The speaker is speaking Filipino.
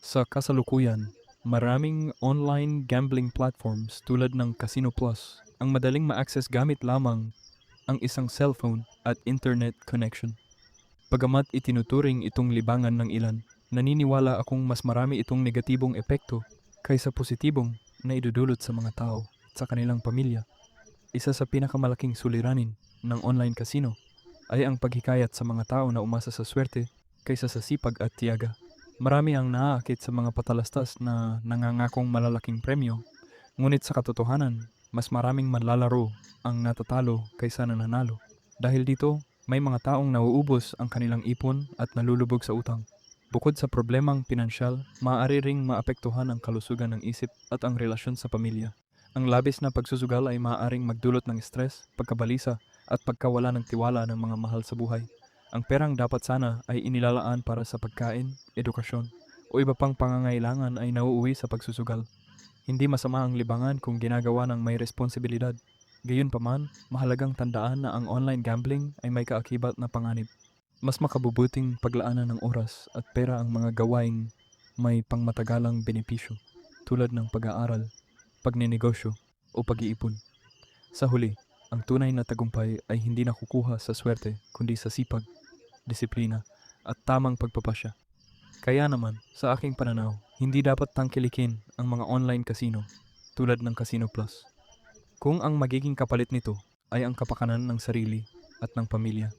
Sa kasalukuyan, maraming online gambling platforms tulad ng Casino Plus ang madaling ma-access gamit lamang ang isang cellphone at internet connection. Bagamat itinuturing itong libangan ng ilan, naniniwala akong mas marami itong negatibong epekto kaysa positibong na idudulot sa mga tao at sa kanilang pamilya. Isa sa pinakamalaking suliranin ng online casino ay ang paghikayat sa mga tao na umasa sa swerte kaysa sa sipag at tiyaga. Marami ang naaakit sa mga patalastas na nangangakong malalaking premyo, ngunit sa katotohanan, mas maraming manlalaro ang natatalo kaysa nananalo. Dahil dito, may mga taong nauubos ang kanilang ipon at nalulubog sa utang. Bukod sa problemang pinansyal, maaari ring maapektuhan ang kalusugan ng isip at ang relasyon sa pamilya. Ang labis na pagsusugal ay maaaring magdulot ng stress, pagkabalisa, at pagkawala ng tiwala ng mga mahal sa buhay. Ang perang dapat sana ay inilalaan para sa pagkain, edukasyon, o iba pang pangangailangan ay nauuwi sa pagsusugal. Hindi masama ang libangan kung ginagawa ng may responsibilidad. Gayunpaman, mahalagang tandaan na ang online gambling ay may kaakibat na panganib. Mas makabubuting paglaanan ng oras at pera ang mga gawaing may pangmatagalang benepisyo, tulad ng pag-aaral, pagninegosyo, o pag-iipon. Sa huli, ang tunay na tagumpay ay hindi nakukuha sa swerte kundi sa sipag, disiplina, at tamang pagpapasya. Kaya naman, sa aking pananaw, hindi dapat tangkilikin ang mga online casino tulad ng Casino Plus. Kung ang magiging kapalit nito ay ang kapakanan ng sarili at ng pamilya.